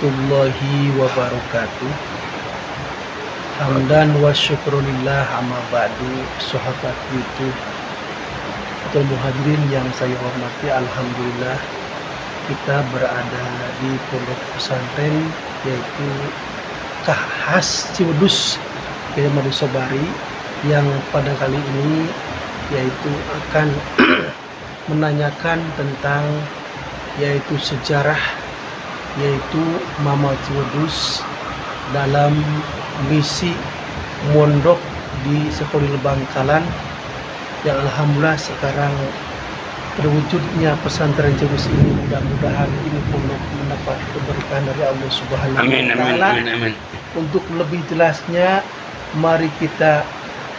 warahmatullahi wabarakatuh. Hamdan wa syukrulillah amma ba'du. Sahabat YouTube atau muhadirin yang saya hormati, alhamdulillah kita berada di pondok pesantren yaitu Khas Ciwedus Kiai Ahmad Sobari, yang pada kali ini yaitu akan menanyakan tentang yaitu sejarah yaitu Mama Ciwedus dalam misi mondok di Sekolah Bangkalan, yang alhamdulillah sekarang terwujudnya pesantren Ciwedus ini. Mudah-mudahan ini pondok mendapat keberkahan dari Allah Subhanahu wa Ta'ala. Untuk lebih jelasnya, mari kita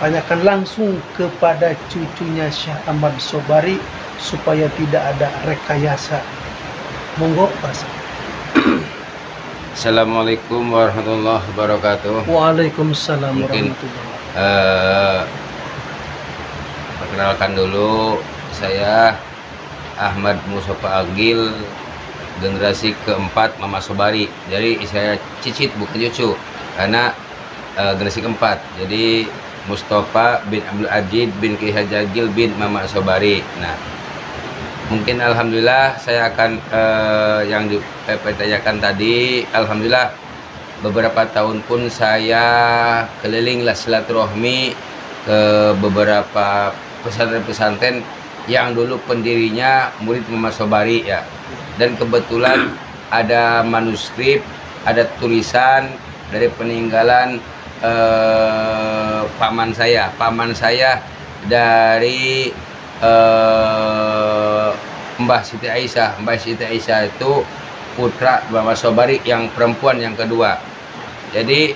tanyakan langsung kepada cucunya Syekh Ahmad Sobari supaya tidak ada rekayasa. Monggo, Pak. Assalamualaikum warahmatullahi wabarakatuh. Waalaikumsalam Mungkin warahmatullahi. perkenalkan dulu, saya Ahmad Mustafa Agil, generasi keempat Mama Sobari. Jadi saya cicit bukan cucu, karena generasi keempat. Jadi Mustafa bin Abdul Ajid bin Kiai Haji Agil bin Mama Sobari. Nah, mungkin alhamdulillah saya akan yang ditanyakan tadi, alhamdulillah beberapa tahun pun saya kelilinglah silaturahmi ke beberapa pesantren-pesantren yang dulu pendirinya murid Mama Sobari ya. Dan kebetulan ada manuskrip, ada tulisan dari peninggalan paman saya dari Mbah Siti Aisyah. Mbah Siti Aisyah itu putra Mama Sobari yang perempuan yang kedua. Jadi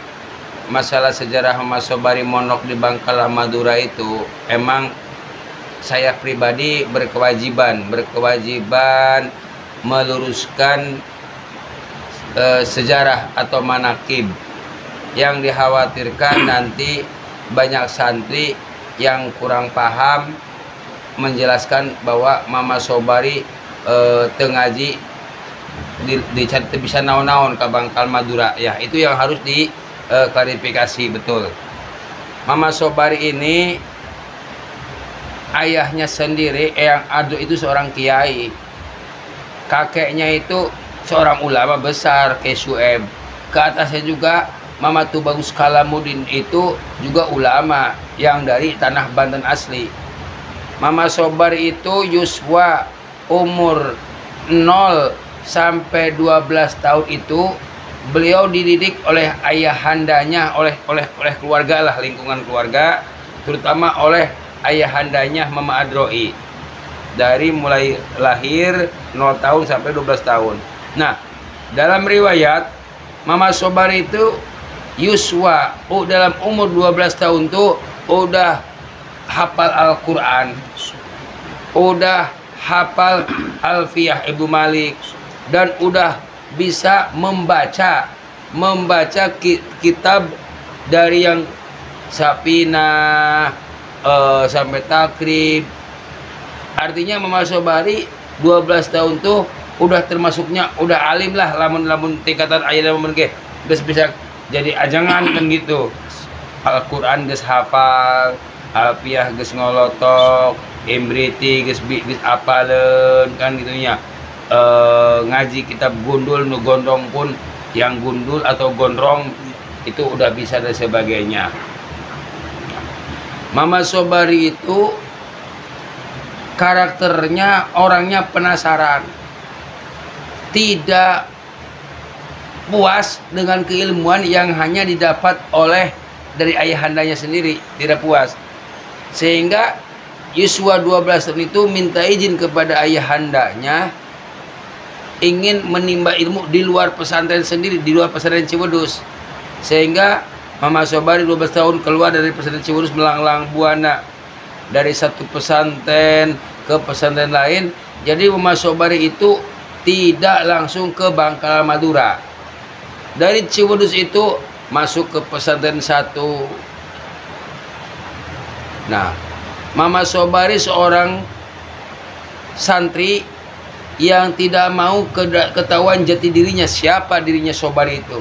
masalah sejarah Mama Sobari mondok di Bangkalan Madura itu, emang saya pribadi berkewajiban meluruskan sejarah atau manakib. Yang dikhawatirkan nanti banyak santri yang kurang paham menjelaskan bahwa Mama Sobari tengaji di bisa naon-naon ke Bangkal Madura ya. Itu yang harus diklarifikasi betul. Mama Sobari ini ayahnya sendiri yang adu itu seorang kiai, kakeknya itu seorang ulama besar, Kiai Sueb. Ke atasnya juga Mama Tubagus Kalamuddin itu juga ulama yang dari tanah Banten asli. Mama Sobari itu yuswa umur 0 sampai 12 tahun itu beliau dididik oleh ayahandanya, oleh keluarga lah, lingkungan keluarga, terutama oleh ayahandanya Mama Adroi. Dari mulai lahir 0 tahun sampai 12 tahun. Nah, dalam riwayat Mama Sobari itu yuswa dalam umur 12 tahun tuh udah hafal Al-Quran, udah hafal Alfiyah Ibnu Malik, dan udah bisa membaca kitab dari yang Safinah sampai Takrib. Artinya Mama Sobari 12 tahun tuh udah termasuknya udah alim lah, lamun tingkatan ayat lamun ge geus bisa jadi ajangan kan gitu. Al-Quran geus hafal, Alfiyah geus ngolotok, Imriti geus apaleun kan gitunya. Ngaji kitab gundul nu gondrong pun, yang gundul atau gondrong itu udah bisa dan sebagainya. Mama Sobari itu karakternya orangnya penasaran, tidak puas dengan keilmuan yang hanya didapat oleh dari ayahandanya sendiri, tidak puas. Sehingga yuswa 12 tahun itu minta izin kepada ayahandanya ingin menimba ilmu di luar pesantren sendiri, di luar pesantren Ciwedus. Sehingga Mama Sobari 12 tahun keluar dari pesantren Ciwedus melanglang buana dari satu pesantren ke pesantren lain. Jadi Mama Sobari itu tidak langsung ke Bangkalan Madura. Dari Ciwedus itu masuk ke pesantren satu. Nah, Mama Sobari seorang santri yang tidak mau ketahuan jati dirinya, siapa dirinya Sobari itu.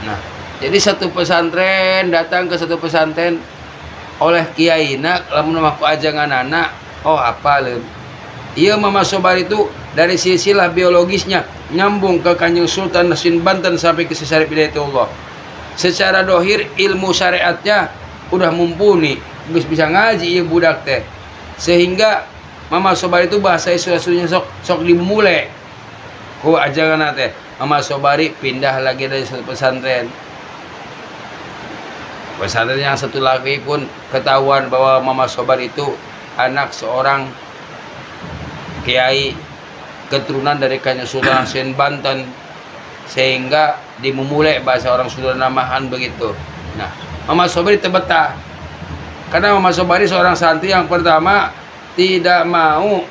Nah, jadi satu pesantren datang ke satu pesantren oleh kiai nak lamun mamaku ajangan anak, oh apa lem. Iya Mama Sobari itu dari silsilah biologisnya nyambung ke Kanjeng Sultan Nasin Banten sampai ke Syarif Hidayatullah. Secara dohir ilmu syariatnya udah mumpuni, bisa ngaji ya budak teh. Sehingga Mama Sobari itu bahasa suasunya sok dimulai. Ku ajangan teh. Mama Sobari pindah lagi dari satu pesantren. Pesantren yang satu lagi pun ketahuan bahwa Mama Sobari itu anak seorang kiai keturunan dari Kanjeng Sultan Nasin Banten, sehingga dimulai bahasa orang Sunda namahan begitu. Nah, Mama Sobari terbetah karena Mama Sobari seorang santri yang pertama tidak mau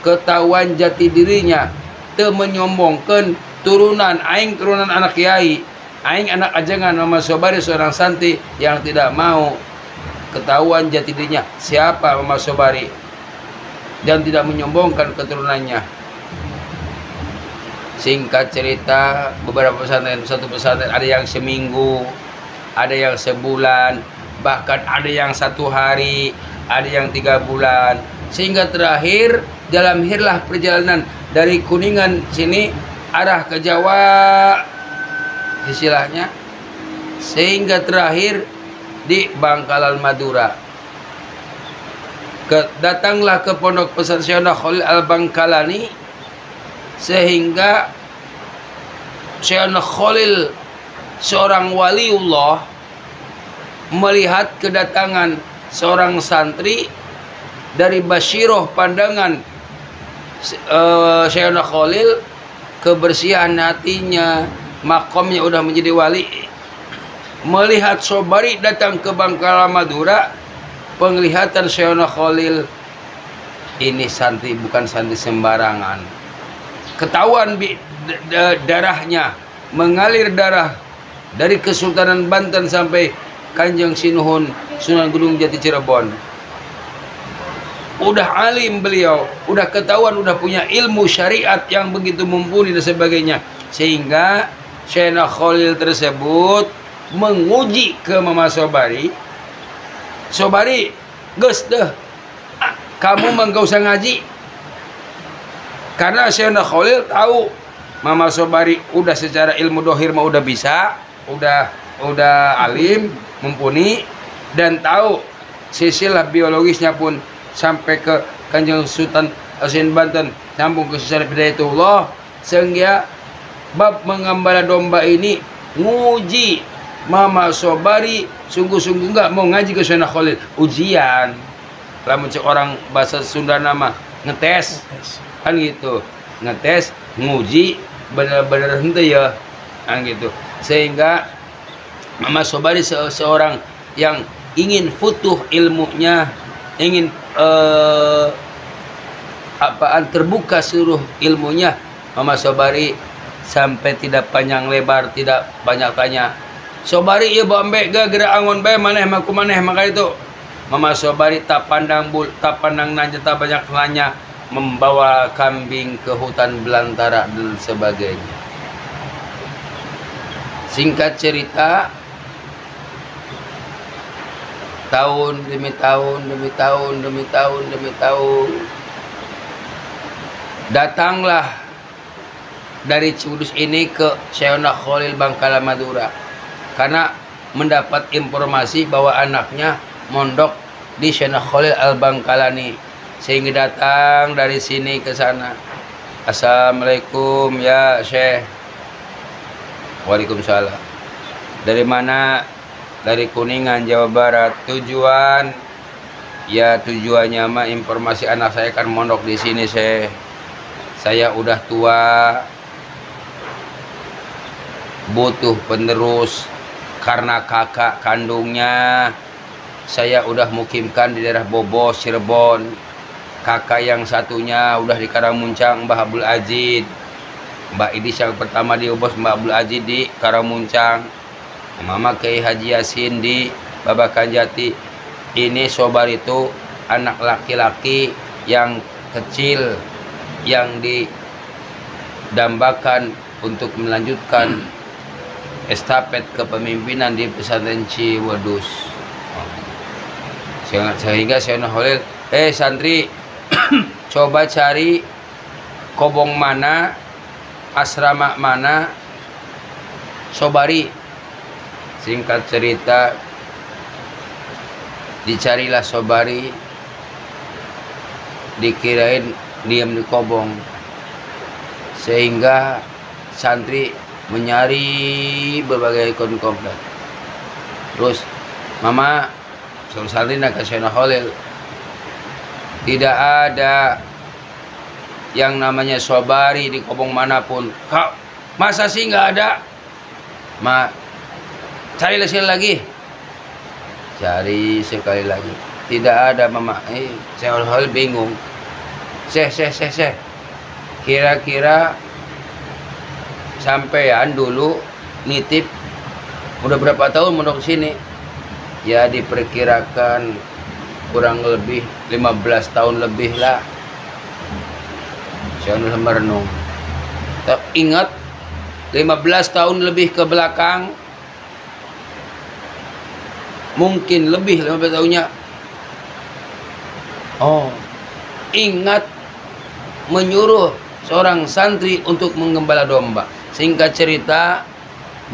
ketahuan jati dirinya, teu menyombongkan turunan aing, turunan anak kiai, aing anak ajangan. Mama Sobari seorang santri yang tidak mau ketahuan jati dirinya, siapa Mama Sobari, dan tidak menyombongkan keturunannya. Singkat cerita, beberapa pesantren, satu pesantren ada yang seminggu, ada yang sebulan, bahkan ada yang 1 hari, ada yang 3 bulan, sehingga terakhir dalam hirlah perjalanan dari Kuningan sini arah ke Jawa istilahnya, sehingga terakhir di Bangkalan Madura. Datanglah ke pondok pesantren Syekh Khalil Al-Bangkalani, sehingga Syekh Khalil seorang waliullah melihat kedatangan seorang santri dari Basyiroh pandangan Syekh Khalil, kebersihan hatinya, makomnya udah menjadi wali. Melihat Sobari datang ke Bangkalan Madura, penglihatan Syekh Khalil, ini santri bukan santri sembarangan. Ketahuan darahnya, mengalir darah dari Kesultanan Banten sampai Kanjeng Sinuhun Sunan Gunung Jati Cirebon. Udah alim beliau, udah ketahuan, udah punya ilmu syariat yang begitu mumpuni dan sebagainya, sehingga Syekh Khalil tersebut menguji ke Mama Sobari. Sobari, geus deh, kamu mah gak usah ngaji. Karena Syekh Khalil tahu Mama Sobari udah secara ilmu dohir mah udah bisa, udah alim, mumpuni, dan tahu silsilah biologisnya pun sampai ke Kanjeng Sultan Nasin Banten, sambung ke Syarif Hidayatullah, sehingga bab mengembala domba ini nguji Mama Sobari sungguh-sungguh enggak mau ngaji ke Syekh Khalil, ujian. Lamun cek orang bahasa Sunda nama ngetes. Kan gitu, ngetes, nguji, bener-bener henteu ya, kan gitu. Sehingga Mama Sobari seorang yang ingin futuh ilmunya, ingin terbuka seluruh ilmunya. Mama Sobari sampai tidak panjang lebar, tidak banyak tanya. Sobari ieu bambe geura angon bae maneh mah kumaneh, maka itu Mama Sobari tak pandang nanya, tak banyak nanya, membawa kambing ke hutan belantara dan sebagainya. Singkat cerita, tahun demi tahun datanglah dari Cibudus ini ke Syekh Khalil Bangkalan Madura, karena mendapat informasi bahwa anaknya mondok di Syekh Khalil Al-Bangkalani, sehingga datang dari sini ke sana. Assalamualaikum ya Syekh. Waalaikumsalam. Dari mana? Dari Kuningan, Jawa Barat. Tujuan? Ya tujuannya mah informasi anak saya kan mondok di sini Syekh. Saya udah tua, butuh penerus karena kakak kandungnya saya udah mukimkan di daerah Bobos, Cirebon. Kakak yang satunya udah di Karamuncang, Mbah Abdul Ajid. Mbak Idis yang pertama di Bobos, Mbah Abdul Ajid di Karamuncang. Mama Kiai Haji Yasin di Babakan Jati. Ini Sobari itu anak laki-laki yang kecil yang didambakan untuk melanjutkan estafet kepemimpinan di pesantren Ciwedus. Sehingga Syekh Khalil, santri, coba cari kobong mana, asrama mana, Sobari. Singkat cerita, dicarilah Sobari, dikirain diam di kobong, sehingga santri menyari berbagai komplek. Terus mama suruh santri nak ke Syekh Khalil, tidak ada yang namanya Sobari di kobong manapun. Kau masa sih nggak ada? Ma, carilah sekali lagi. Cari sekali lagi, tidak ada mama. Syekh Khalil bingung. Syekh. Kira-kira sampean dulu nitip udah berapa tahun mondok sini? Ya diperkirakan kurang lebih 15 tahun lebih lah. Saya merenung. Ingat 15 tahun lebih ke belakang, mungkin lebih 15 tahunnya. Ingat menyuruh seorang santri untuk menggembala domba. Singkat cerita,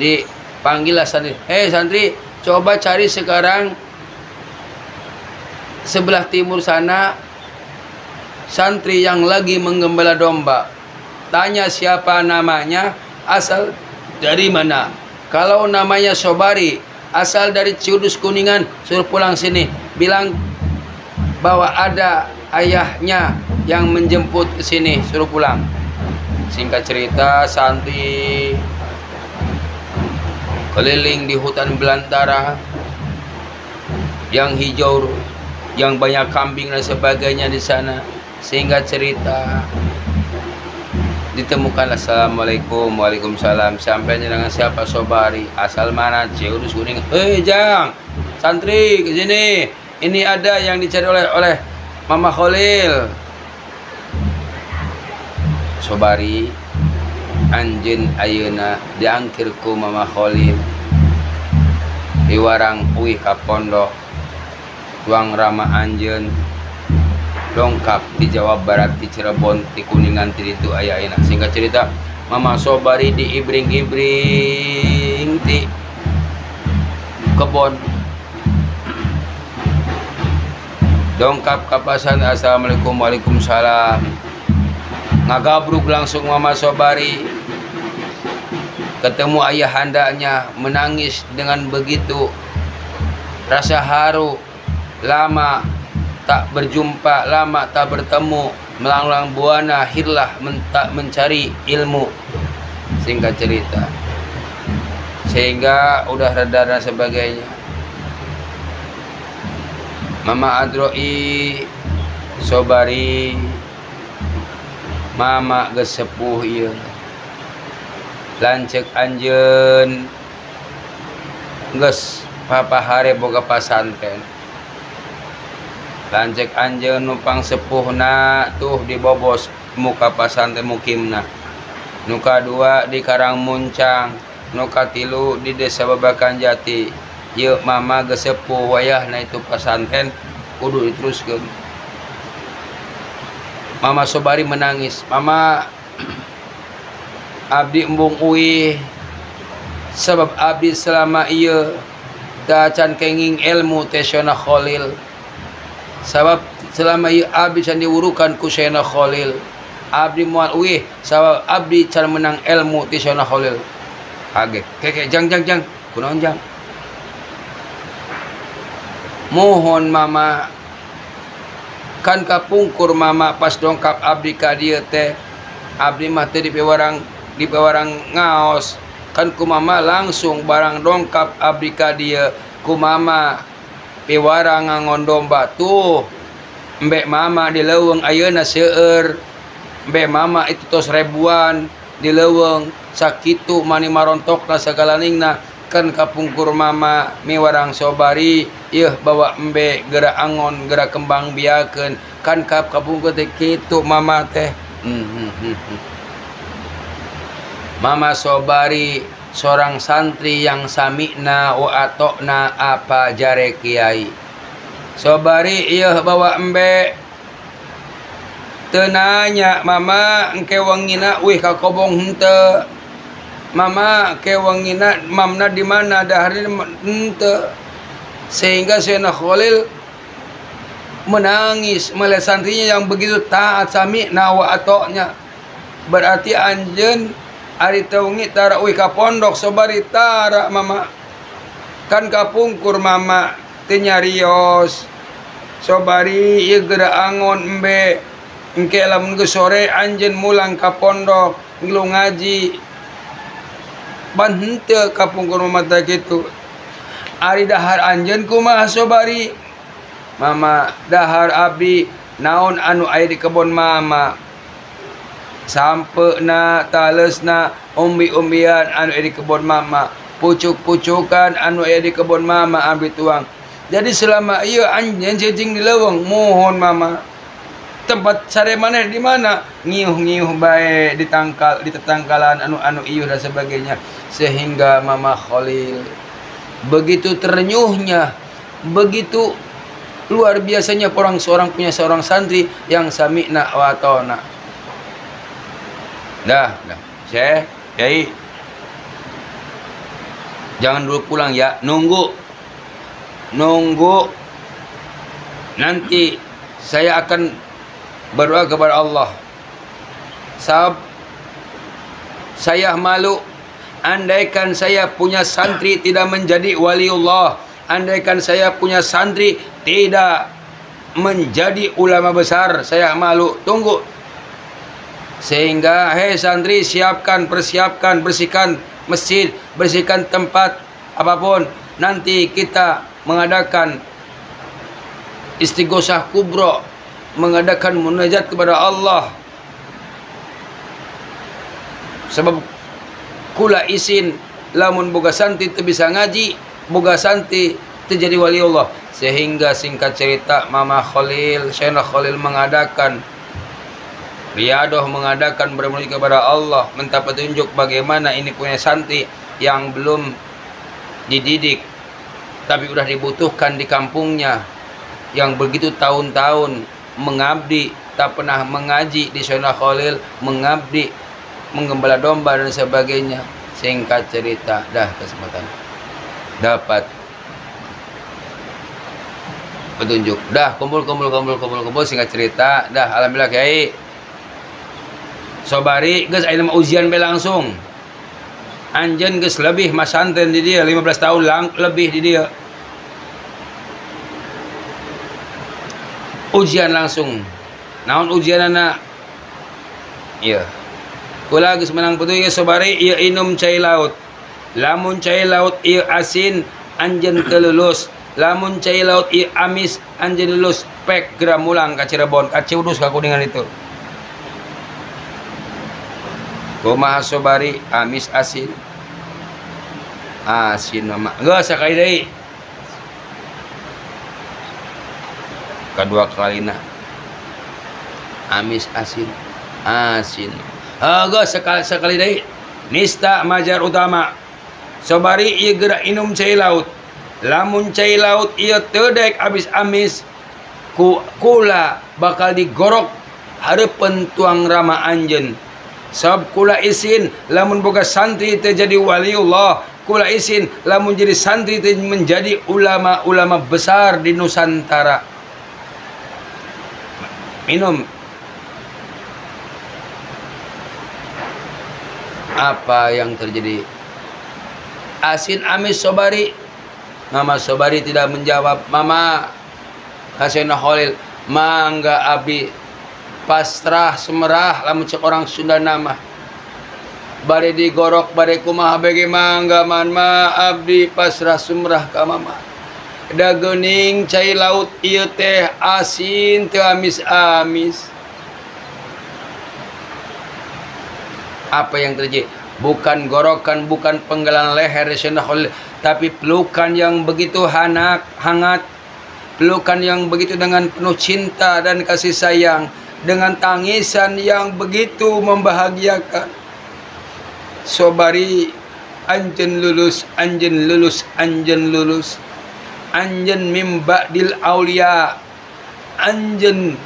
dipanggillah santri. Santri, coba cari sekarang sebelah timur sana santri yang lagi menggembala domba. Tanya siapa namanya, asal dari mana. Kalau namanya Sobari, asal dari Ciwedus Kuningan, suruh pulang sini. Bilang bahwa ada ayahnya yang menjemput ke sini, suruh pulang. Singkat cerita, santri keliling di hutan belantara yang hijau, yang banyak kambing dan sebagainya di sana. Singkat cerita, ditemukanlah. Assalamualaikum, waalaikumsalam. Sampai dengan siapa? Sobari. Asal mana? Ciwedus Kuningan. Jang, santri ke sini. Ini ada yang dicari oleh Mama Khalil. Sobari, anjeun ayeuna diangkir ku Mama Khalil di warang uih ka pondok tuang rama anjeun dongkap di Jawa Barat, di Cirebon, di Kuningan, di itu aya ayeuna. Singkat cerita, Mama Sobari di ibring-ibring di kebon. Dongkap kapasan. Assalamualaikum, waalaikumsalam. Ngagabruk langsung Mama Sobari, ketemu ayahandanya, menangis dengan begitu rasa haru. Lama tak berjumpa, lama tak bertemu, melanglang buana hirlah mencari ilmu. Singkat cerita, sehingga udah reda dan sebagainya. Mama Adroi Sobari, mama gesepuh ieu lancek anjeun geus papahare boga pasantren. Lancek anjeun numpang sepuhna tuh dibobos muka pasantren mukimna. Nu kadua di Karangmuncang, nu katilu di Desa Babakan Jati. Ieu mama gesepuh wayahna itu pasantren kudu diteruskeun. Mama Sobari menangis. Mama, abdi embung uih sebab abdi selama ieu teu acan kenging ilmu teh Syekh Khalil. Sabab selama ieu abdi can diurukan ku Syekh Khalil. Abdi moal uih sabab abdi can menang ilmu ti Syekh Khalil. Kaget. Keke jang kunaon jang? Mohon mama, kan kapungkur mama pas dongkap abdi ka dieu teh. Abdi mah teh di pewarang ngaos. Kan ku mama langsung barang dongkap abdi ka dieu, ku mama pewarang ngangon domba tuh. Mbek mama di leuweung ayeuna seueur. Mbek mama itu tos ribuan di leuweung sakitu mani marontokna sagala ningna. kan kapungkur mama miwarang sobari ieuh bawa embe gerak angon gerak kembang biakeun kan kapungkur teh kitu mama teh. Mama sobari seorang santri yang sami'na wa atokna apa jare kiai. Sobari ieuh bawa embe teu nanya mama engke wangina wih ka kobong henteu. Mama ke wangina mamna di mana dahar henteu. Sehingga Sayyidina Khalil menangis melihat santrinya yang begitu taat sami'na wa atoknya. Berarti anjeun ari teungi tara wih ka pondok sobari tara mama. Kan kapungkur mama teu nyarios. Sobari ieu geura angon embe. Engke lamun geus sore anjeun mulang ka pondok ngilu ngaji. Ban henteu kapungkur mama teh kitu. Ari dahar anjeun kumaha sobari? Mama, dahar abdi naon anu aya di kebon mama. Sampeuna, talesna, umbi-umbian anu aya di kebon mama. Pucuk-pucukan anu aya di kebon mama abdi tuang. Jadi selama ieu anjeun cicing di leuweung mohon mama. Tempat sare maneh di mana? Ngiuh-ngiuh bae di tetangkalan anu ieuh dan sebagainya. Sehingga Mama Khalil begitu ternyuhnya, begitu luar biasanya seorang punya seorang santri yang sami'na wa ata'na. Dah. Syekh, Kiai. Jangan dulu pulang ya, nunggu. Nanti saya akan berdoa kepada Allah. Saya malu andaikan saya punya santri tidak menjadi waliullah, andaikan saya punya santri tidak menjadi ulama besar, saya malu. Tunggu. Sehingga hei santri, persiapkan, bersihkan masjid, bersihkan tempat apapun. Nanti kita mengadakan istighosah kubra, mengadakan munajat kepada Allah. Sebab kula isin lamun boga santri teu bisa ngaji, boga santri teu jadi wali Allah. Sehingga singkat cerita Mama Khalil, Sayyidina Khalil mengadakan riadoh, mengadakan bermunajat kepada Allah, minta petunjuk bagaimana ini punya santri yang belum dididik tapi udah dibutuhkan di kampungnya, yang begitu tahun-tahun mengabdi tak pernah mengaji di Sayyidina Khalil, mengabdi menggembala domba dan sebagainya. Singkat cerita, dah kesempatan dapat petunjuk, dah kumpul. Singkat cerita, dah alhamdulillah Kiai sobari geus aya ujian be langsung. Anjeun geus lebih masantren di dia 15 tahun lebih di dia. Ujian langsung. Naon ujianana? Iya. Kula geus menang petunjuk sobari ieu inum cai laut. Lamun cai laut ieu asin anjeun teu lulus. Lamun cai laut ieu amis anjeun lulus. Pek geura mulang ka Cirebon, ka Ciudus ka Kuningan itu. Kumaha sobari amis asin. Asin mama. Geus sakali deui. Kedua kalina. Amis asin. Geus sekali deui. Nista majar utama. Sobari ieu geura inum cai laut. Lamun cai laut ieu teu dek abis amis, kula bakal digorok hareupeun tuang rama anjeun. Sabab kula isin lamun boga santri teu jadi waliullah, kula isin lamun jadi santri teu menjadi ulama-ulama besar di Nusantara. Minum. Apa yang terjadi? Asin amis sobari. Mama sobari tidak menjawab. Mama Sayyidina Khalil, mangga abdi pasrah semerah lamun cek orang Sunda nama. Bare digorok bare kumaha bege mangga man ma abdi pasrah semerah ka mama. Da geuning cai laut ieu teh asin teu amis-amis. Apa yang terjadi? bukan gorokan, bukan penggalan leher Sayyidina Khalil, tapi pelukan yang begitu hangat, pelukan yang begitu dengan penuh cinta dan kasih sayang, dengan tangisan yang begitu membahagiakan. Sobari, anjen lulus, anjen lulus, anjen lulus, anjen mimba dil aulia, anjen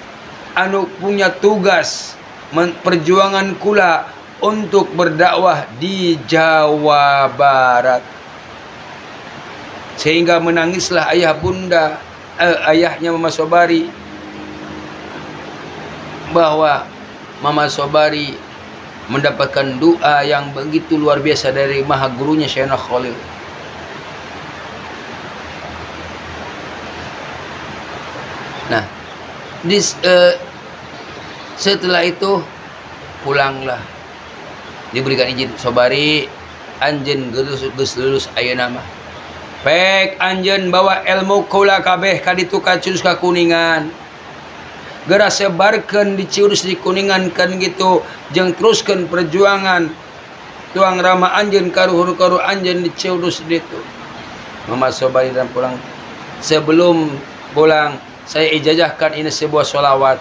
anu punya tugas perjuangan kula untuk berdakwah di Jawa Barat. Sehingga menangislah ayahnya Mama Sobari, bahwa Mama Sobari mendapatkan doa yang begitu luar biasa dari maha gurunya Sayyidina Khalil. Nah, setelah itu pulanglah, diberikan izin. Sobari, anjen geus lulus ayeuna mah. Pek anjen bawa ilmu kula kabeh ka ditu ka Ciurus ka Kuningan. Geura sebarkeun di Ciurus di Kuningan kan gitu, jeung teruskeun perjuangan tuang rama anjeun karuhur-karuh anjeun di Ciurus ditu. Mama Sobari dan pulang. Sebelum pulang, saya ijazahkan ini sebuah sholawat.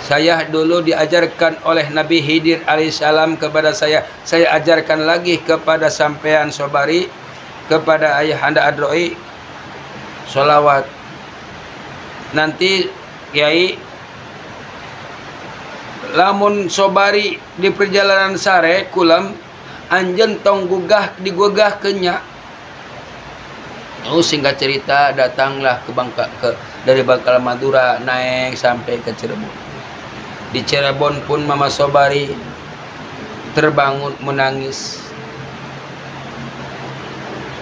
Saya dulu diajarkan oleh Nabi Khidir alaihissalam kepada saya ajarkan lagi kepada sampean Sobari, kepada Ayahanda Adroi, sholawat. Nanti Kiai, lamun Sobari di perjalanan sare kulam, anjen tong digugah kenya. Oh, singkat cerita, datanglah dari Bangka Madura naik sampai ke Cirebon. Di Cirebon pun Mama Sobari terbangun menangis.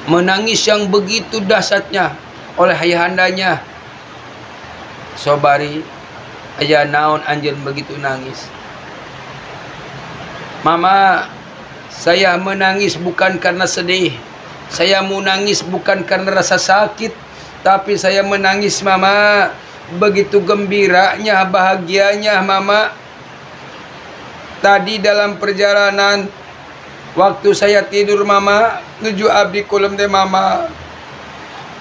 Menangis yang begitu dahsyatnya oleh ayahandanya. Sobari, aya naon anjeun begitu nangis? Mama, saya menangis bukan karena sedih. Saya menangis bukan karena rasa sakit, tapi saya menangis, Mama, begitu gembiranya, bahagianya Mama. Tadi dalam perjalanan, waktu saya tidur Mama, nuju abdi kulum teh Mama,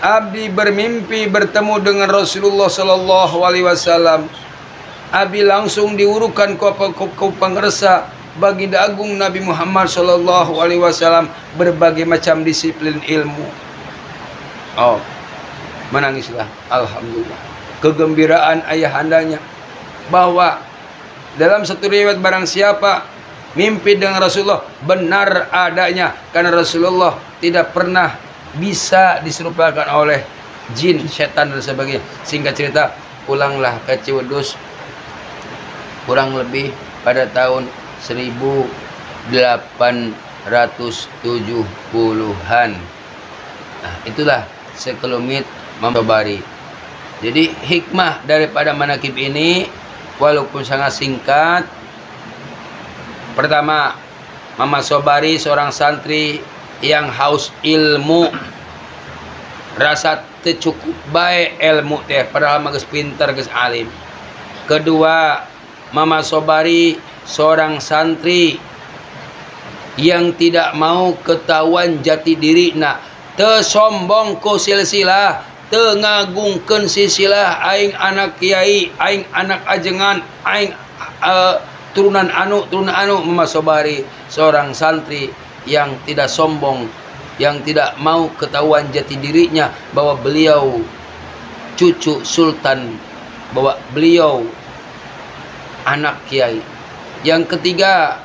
abdi bermimpi bertemu dengan Rasulullah sallallahu alaihi wasallam. Abdi langsung diurukan ku pangresa baginda agung Nabi Muhammad sallallahu alaihi wasallam berbagai macam disiplin ilmu. Oh, menangislah, alhamdulillah. Kegembiraan ayahandanya bahwa dalam satu riwayat barang siapa mimpi dengan Rasulullah benar adanya, karena Rasulullah tidak pernah bisa diserupakan oleh jin, setan dan sebagainya. Singkat cerita, pulanglah ke Ciwedus kurang lebih pada tahun 1870-an. Nah, itulah sekelumit Mama Sobari. Jadi hikmah daripada manakib ini walaupun sangat singkat. Pertama, Mama Sobari seorang santri yang haus ilmu, rasa tercukup baik ilmu teh padahal mah geus pinter geus alim. Kedua, Mama Sobari seorang santri yang tidak mau ketahuan jati diri, teu sombong ku silsilah, teu ngagungkeun silsilah, aing anak kiai, aing anak ajengan, aing turunan anu. Mama Sobari seorang santri yang tidak sombong, yang tidak mau ketahuan jati dirinya bahwa beliau cucu sultan, bahwa beliau anak kiai. Yang ketiga,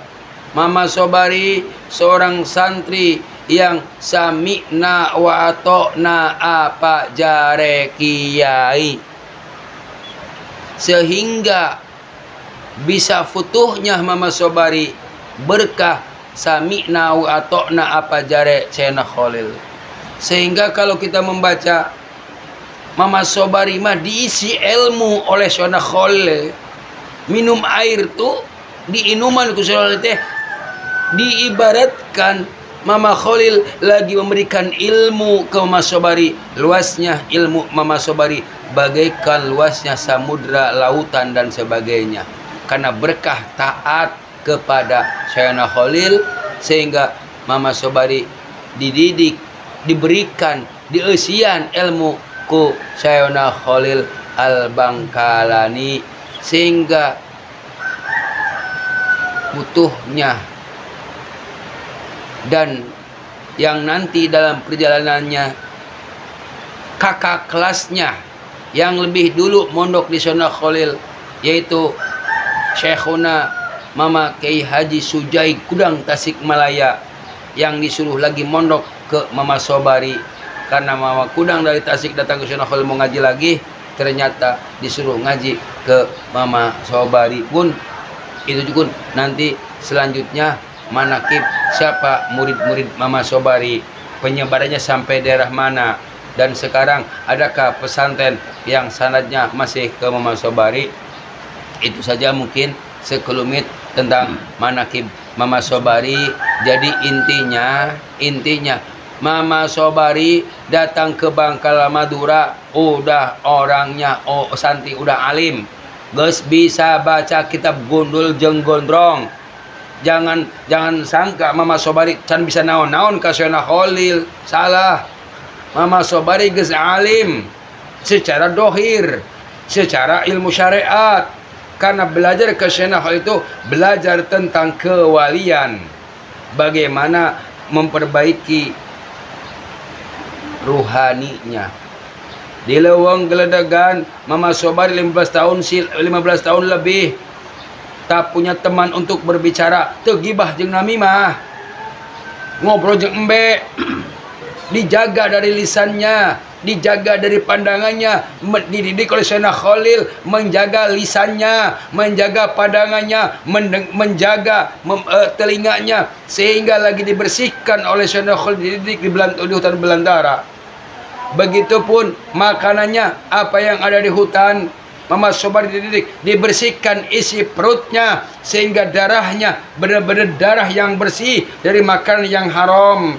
Mama Sobari seorang santri yang sami'na wa ata'na apa jare kiai, sehingga bisa futuhnya Mama Sobari berkah sami'na wa ata'na apa jare Sayyidina Khalil. Sehingga kalau kita membaca Mama Sobari mah diisi ilmu oleh Sayyidina Khalil. Minum air tuh diinuman ku Sayyidina teh diibaratkan Mama Khalil lagi memberikan ilmu ke Mama Sobari. Luasnya ilmu Mama Sobari bagaikan luasnya samudra, lautan dan sebagainya. karena berkah taat kepada Sayyidina Khalil, sehingga Mama Sobari dididik, diberikan, dieusian ilmu ku Sayyidina Khalil Al-Bangkalani, sehingga butuhnya dan yang nanti dalam perjalanannya kakak kelasnya yang lebih dulu mondok di Sayyidina Khalil, yaitu Syekhuna Mama Kiai Haji Sujai Kudang Tasikmalaya, yang disuruh lagi mondok ke Mama Sobari, karena Mama Kudang dari Tasik datang ke Sayyidina Khalil mau ngaji lagi, ternyata disuruh ngaji ke Mama Sobari pun. Itu juga nanti selanjutnya manakib siapa murid-murid Mama Sobari, penyebarannya sampai daerah mana, dan sekarang adakah pesantren yang sanadnya masih ke Mama Sobari. Itu saja mungkin sekelumit tentang manakib Mama Sobari. Jadi intinya Mama Sobari datang ke Bangkal Madura udah orangnya santi, udah alim, geus bisa baca kitab gundul jeung gondrong. Jangan sangka Mama Sobari can bisa naon-naon ka Sayyidina Khalil, salah. Mama Sobari geus alim secara dohir, secara ilmu syariat, karena belajar ke Sayyidina Khalil itu belajar tentang kewalian, bagaimana memperbaiki ruhaninya. Di leuweung geledegan Mama Sobari 15 tahun lebih tak punya teman untuk berbicara, teu gibah jeung namimah, ngobrol jeung embe. Dijaga dari lisannya, dijaga dari pandangannya, dididik oleh Sayyidina Khalil menjaga lisannya, menjaga pandangannya, menjaga telinganya, sehingga lagi dibersihkan oleh Sayyidina Khalil, dididik di hutan belantara. Begitupun makanannya, apa yang ada di hutan, Mama Sobari dididik, dibersihkan isi perutnya, sehingga darahnya benar-benar darah yang bersih dari makanan yang haram.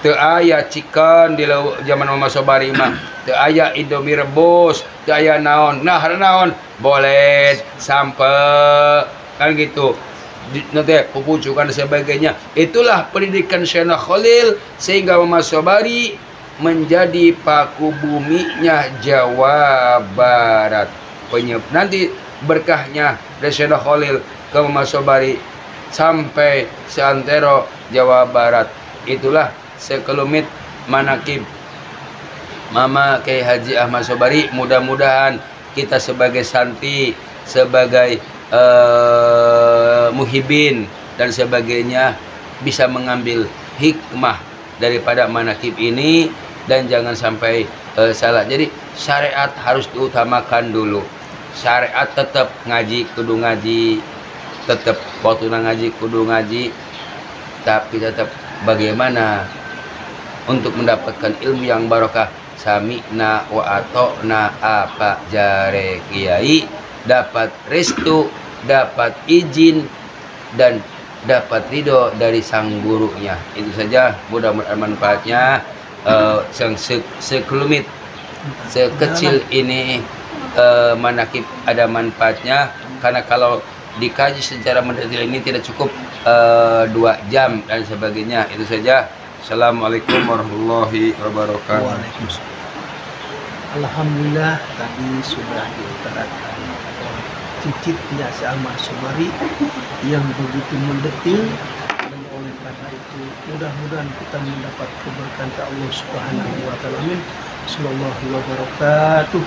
Teu aya chicken di zaman Mama Sobari mah, teu aya Indomie rebus, teu aya naon. Nah, naon? Bolet, sampe, kan gitu. Nanti pupucukan dan sebagainya. Itulah pendidikan Sayyidina Khalil, sehingga Mama Sobari menjadi paku buminya Jawa Barat. Nanti berkahnya dari Sayyidina Khalil ke Mama Sobari sampai seantero Jawa Barat. Itulah sekelumit manakib Mama Kiai Haji Ahmad Sobari. Mudah-mudahan kita sebagai santri, sebagai muhibin dan sebagainya bisa mengambil hikmah daripada manakib ini, dan jangan sampai salah. Jadi syariat harus diutamakan dulu. Syariat tetap ngaji kudu ngaji, tetap waktu ngaji kudu ngaji, tapi tetap bagaimana untuk mendapatkan ilmu yang barokah. Sami'na wa ata'na, apa jare kiai, dapat restu, dapat izin, dan dapat ridho dari sang gurunya. Itu saja, mudah-mudahan manfaatnya. Sekelumit, sekecil ini manakib ada manfaatnya, karena kalau dikaji secara mendetail ini tidak cukup 2 jam dan sebagainya. Itu saja. Assalamualaikum warahmatullahi wabarakatuh. Waalaikumsalam. Alhamdulillah, tadi sudah diutarakan cicitnya si Ahmad Sobari yang begitu mendetil, dan oleh karena itu mudah-mudahan kita mendapat keberkahan Allah Subhanahu wa taala. Amin. Sallallahu alaihi wabarakatuh.